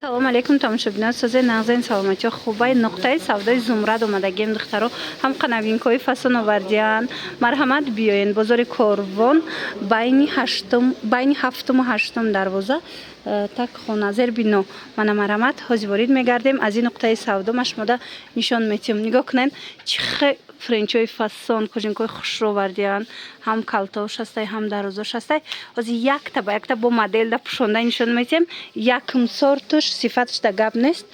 салом алейкум тамошобинон созе нағзаин саломатиё хубай нуқтаи савдои зумрад омадагием духтаро ҳамқа новинкаҳои фасон овардиан. марҳамат биёен бозори корвон байни ҳафтуму ҳаштум дарвоза так хоназер бино мана марҳамат ҳозирворид мегардем аз ин нуқтаи савдо машмода нишон метиҳам. нигоҳ кунед чихе френчои фасон кожинкои хушро овардиан ҳам калтош ҳастай ҳам дарозош ҳастай. ҳозир якта ба якта бо моделда пӯшонда нишон метиҳам. якм сортуш сифаташ да гап нест.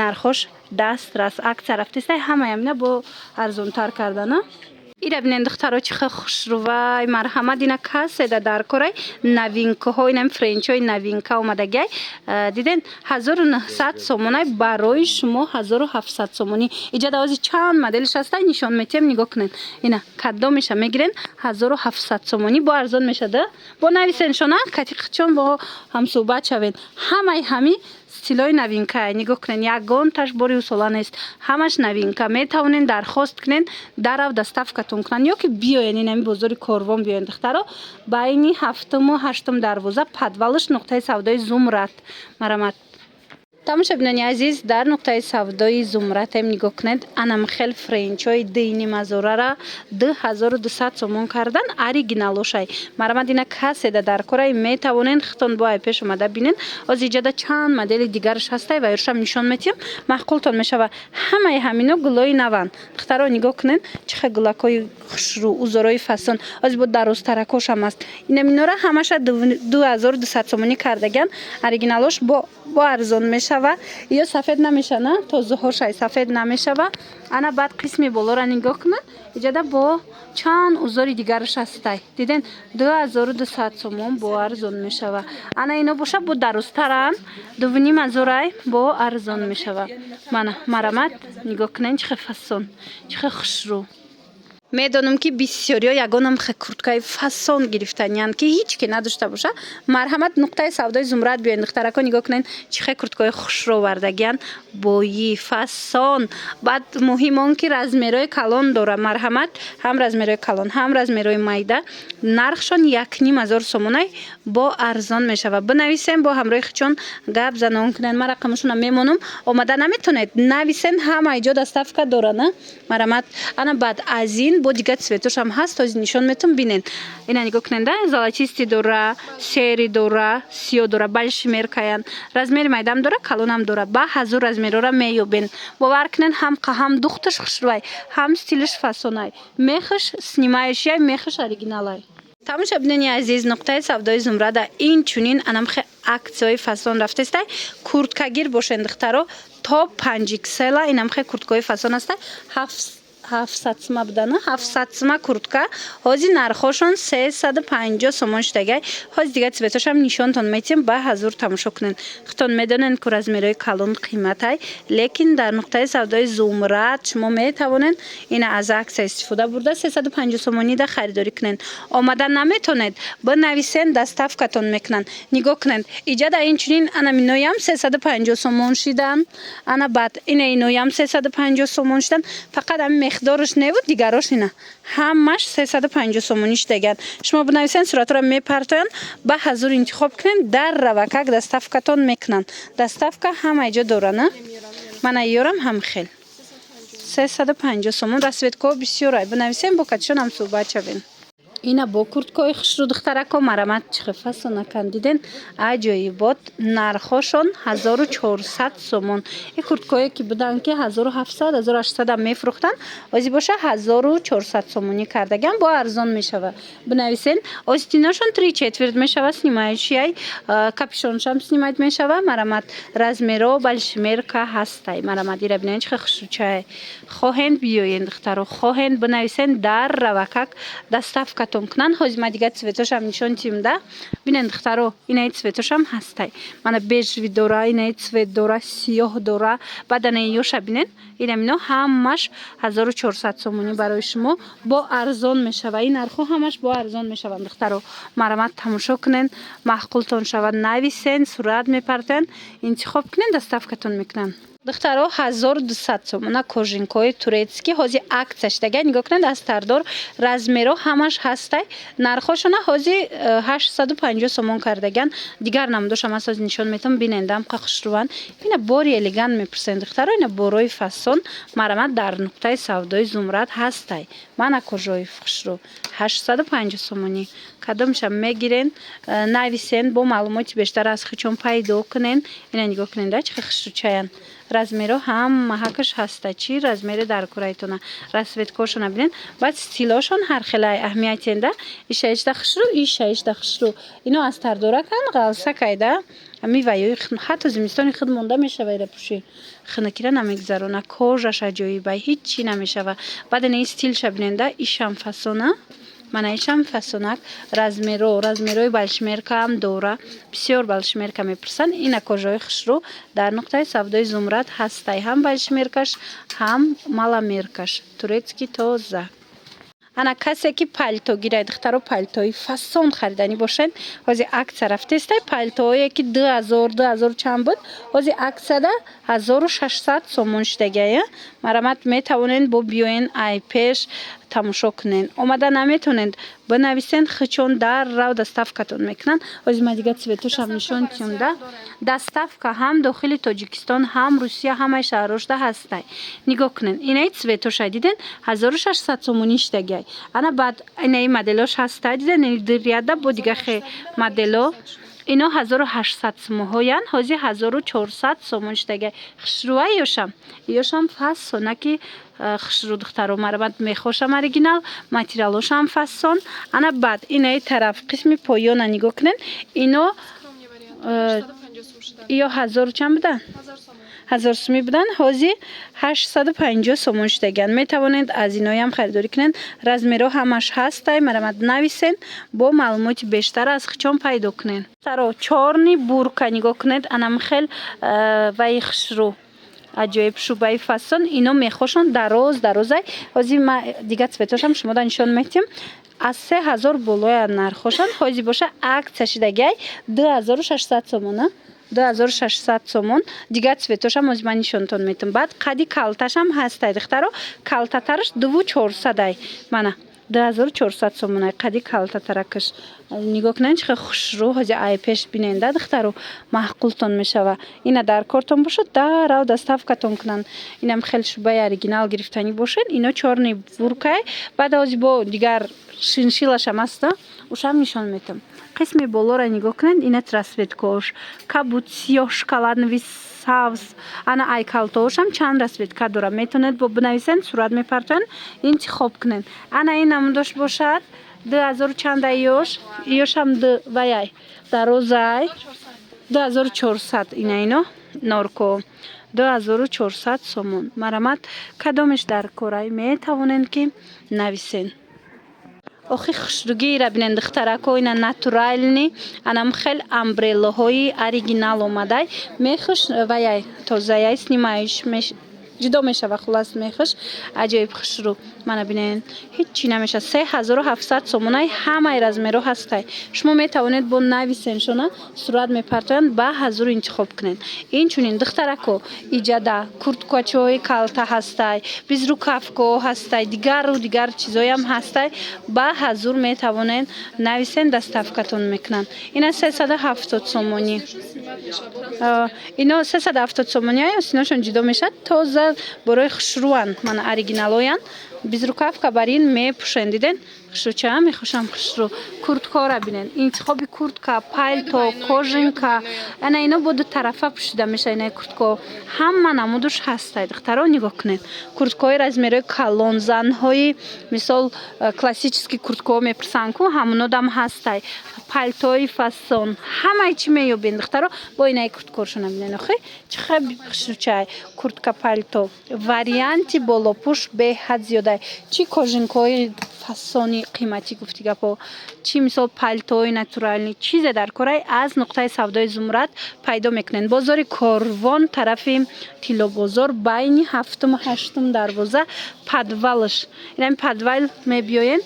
нархош дастрас акция рафтестай ҳамаям ина бо арзонтар кардана. ира бинен духтаро чихе хушрувай марҳамат ина каседа дар корай новинкаҳо инам френчои новинка омадагиай диден 1900 сомонай барои шумо 1700 сомонӣ иҷада ҳозир чанд моделиш ҳастай нишон метиҳам. нигоҳ кунед ина кадомеша мегирен 1700 сомонӣ бо арзон мешада бо нависеншона катиқчон бо ҳамсӯҳбат шавен ҳамаи ҳами стилои новинка нигоҳ кунен ягонташ бори усола нест ҳамаш новинка метавонен дархост кунен дарав доставкатон кунанд ё ки биёен инами бозори корвон биёен духтаро байни ҳафтуму ҳаштум дарвоза подвалш нуқтаи савдои зумрад марҳамат. тамошобинони азиз дар нуқтаи савдои зумратем нигоҳ кунед анамхел френчои дини мазорара 2200 сомон кардан оригиналошай марҳамат ина каседа дар корай метавонен хитон боай пеш омада бинен ҳозир иҷада чанд модели дигараш ҳастай ва ёршам нишон метиҳам маъқултон мешава ҳамаи ҳамино гулои наван духтаро нигоҳ кунен чихе гулакои хушрӯ узорои фасон ҳозир бо дарозтаракошам аст инаминора ҳамаша 2200 сомонӣ кардагиан оригиналош бо арзон мешава ё сафед намеша на тозуҳошай сафед намешава ана баъд қисми болора нигоҳ кунед иҷада бо чанд узори дигараш ҳастай диден 2200 сомон бо арзон мешава ана ино боша бо дарозтаран дувним азорай бо арзон мешава мана марҳамат нигоҳ кунед чихе фасон чихе хушрӯ. медонам ки бисёриҳо ягонам хе курткаи фасон гирифтаниянд ки ҳеҷ ки надошта боша марҳамат нуқтаи савдои зумрад биёен духтарако нигоҳ кунед чихе курткаи хушро овардагиан бои фасон баъд муҳим он ки размерои калон дора марҳамат ҳам размерои калон ҳам размерои майда нархшон 1500 сомонай бо арзон мешава бинависен бо ҳамроҳи хичон гап занон кунед ма рақамашона мемонам омада наметонед нависен ҳама иҷо доставка дора на марҳамат ана баъд аз ин бо дигар цветошам ҳаст ҳозир нишон метавон бинен ина нигоҳ кунед золотисти дора сери дора сиё дора большимеркаян размери майдам дора калонам дора ба ҳазур размерора меёбен бовар кунед ҳамқа ҳам духташ хушрувай ҳам стилиш фасонай мехаш снимаешяй мехаш оригиналай. тамошобинони азиз нуқтаи савдои зумрада инчунин анамхе аксияҳои фасон рафтестай курткагир бошен духтаро то 5 иксела инамхе курткаҳои фасон ҳастай 700 сима будана 700 сима куртка ҳозир нархошон 350 сомон шудагай ҳозир дигар цветошам нишонтон метиҳам ба ҳазур тамошо кунед хитон медонен ку размерои калон қиматай лекин дар нуқтаи савдои зумрад шумо метавонед ина аз аксия истифода бурда 350 сомонида харидорӣ кунед омада наметонед бинависен доставкатон мекунанд нигоҳ кунед иҷада инчунин ана миноям 350 сомон шидан ана баъд ина иноям 350 сомон шидан фақат ами миқдораш небуд дигарош ина ҳамаш 350 сомонӣ шудагианд шумо бинависен суратро мепартоянд ба ҳазур интихоб кунед дар равакак доставкатон мекунанд доставка ҳама иҷо дорана мана ёрам ҳамхел 350 сомон расветкаҳо бисёрай бинависен бо катишон ҳам суҳбат шавем ина бо курткаҳои хушрӯ духтарако марҳамат чихе фасонакан диден аҷоибот нархошон 1400 сомон и курткаҳое ки буданд ки 1700 1800 ам мефурӯхтанд ҳозир боша 1400 сомонӣ кардагиан бо арзон мешава бинависен остиношон 3/4 мешава снимающияй капюшоншам снимать мешава марҳамат размеро большимерка ҳастай марҳамат ира бинен чихе хушрӯчае хоҳед биёен духтаро хоҳед бинависен дар равакак доставка кунанд ҳозир ма дигар цветошам нишон тимда бинен духтаро инаи цветошам ҳастай мана бежви дора инаи цвет дора сиёҳ дора баъданаи ёша бинен инамино ҳамаш 1400 сомонӣ барои шумо бо арзон мешава ин нархҳо ҳамаш бо арзон мешаванд духтаро марҳамат тамошо кунед маъқултон шавад нависен сурат мепартоянд интихоб кунед доставкатон мекунанд. духтаро 1200 сомона кожинкои турецкӣ ҳози акция шудаga нигоҳ кунед аз тардор размеро ҳамаш ҳастай нархошона ҳози 850 сомон кардаган дигар намудошам аз ҳози нишон метавон бинендам қахшруван ина бори элегант мепурсен духтаро ина борои фасон марамат дар нуқтаи савдои зумрад ҳастай мана кожои хушру 850 сомонӣ кадомша мегирен нависен бо маълумоти бештар аз хичон пайдо кунен ина нигоҳ кунен чӣ хушручаян размеро ҳам маҳакаш ҳаста чӣ размери дар кураитона расветкошона бинен баъд стилошон ҳархелай аҳамиятенда ишаишда хушру ишаишда хушру ино аз тардоракан ғалса кайда миваёи ҳатто зимистони худ монда мешаваира пуши хинакира намегзарона кожаш аҷоибай ҳичи намешава баъд ин стилша биненда ишам фасона мана ишам фасонак размерои балшмеркаам дора бисёр балшмерка мепурсан ина кожои хушру дар нуқтаи савдои зумрад ҳастай ҳам балшмеркаш ҳам маламеркаш турецкӣ тоза ана касе ки палто гирад духтаро палтои фасон хариданӣ бошед ҳози акция рафтестай палтое ки 2000 чанд буд ҳози акцияда 1600 сомон шудагая марамат метавонед бо биёен ай пеш тамошо кунен омада наметонед бинависен хичон даррав доставкатон мекунанд ҳози ма дига цветошам нишон тиёнда доставка ҳам дохили тоҷикистон ҳам русия ҳамаи шаҳрошда ҳастай нигоҳ кунен инаи цветоша диден 1600 сомонӣ шудагай ана баъд инаи моделош ҳастай диден диряда бо дигахе модело ино 1800 сомоҳоян ҳози 1400 сомон шудагай хушрува ёшам фасонаки хушру духтаро марамат мехошам оригинал материалошам фасон ана баъд инаи тараф қисми поёна нигоҳ кунен ино ё 1000 чанд будан 1000 сомӣ будан ҳози 850 сомон шудаган метавонед аз иноям харидорӣ кунед размеро ҳамаш ҳастай марамат нависен бо маълумоти бештар аз хичон пайдо кунен таро чорни бурка нигоҳ кунед анам хел ваи хушру аҷоиб шубаи фасон ино мехошон дарозай ҳози ма дига цветошам шумода нишон метиҳем аз 3000 болоя нархошон ҳози боша акция шудагай 2600 сомона 2600 сомон дига цветошам ҳози ман нишонтон метавам баъд қади калташам ҳастай духтаро калтатараш 2400 мана 2400 сомонай қади калтатаракаш нигоҳ кунед чихел хушру ҳози ай пеш биненда духтаро маҳқултон мешава ина дар кортон бошад даррав доставкатон кунанд инам хел шубаи оригинал гирифтанӣ бошед ино чорни буркай баъд ҳози бо дигар шиншилашам аста ушам нишон метавам қисми болора нигоҳ кунед ина расветкош кабут сиёҳ шоколаднови савз ана айкалтоошам чанд расветка дора метавонед бо бинависен сурат мепартоянд интихоб кунед ана ин намудош бошад 2000 чанда ёшам ваяй дарозай 2400 ино норко 2400 сомон марамат кадомеш дар корай метавонед ки нависен охи хушругиира бинен духтарако ина натурални анам хел амбреллаҳои оригинал омадай мехуш ваяй тозаяй снимаиш ҷудо мешава хулас мехуш аҷоиб хушру мана бинен ҳичи намеша 3700 сомонай ҳамаи размеро ҳастай шумо метавонед бо нависеншона сурат мепартоянд ба ҳазуру интихоб кунед инчунин духтарако иҷада курткачаҳои калта ҳастай безрукавко ҳастай дигар чизоям ҳастай ба ҳазур метавонед нависен доставкатон мекунанд ина 370 сомонӣ ино 370 сомонӣ синошон ҷудо мешад тоза борои хушруван мана оригиналоян безрукавка бар ин мепӯшен диден хушручая мехушам хушру курткора бинен интихоби куртка палто кожинка ана ино бо ду тарафа пӯшида меша инаи куртко ҳама намудуш ҳастай духтаро нигоҳ кунед курткаҳои размерои калон занҳои мисол классический курткаҳо мепурсанд ку ҳамунодам ҳастай палтои фасон ҳамаи чӣ меёбен духтаро бо инаи курткошона бинен охи чихел хушручай куртка палто варианти болопӯш беҳад зиёдай чӣ кожинкаҳои фасони қиматӣ гуфти гапо чӣ мисол палтои натуралӣ чизе дар корай аз нуқтаи савдои зумрад пайдо мекунед бозори корвон тарафи тиллобозор байни 7-8 дарвоза подвалш инами подвал мебиёен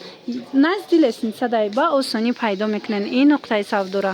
назди лестницадай ба осонӣ пайдо мекунед ин нуқтаи савдора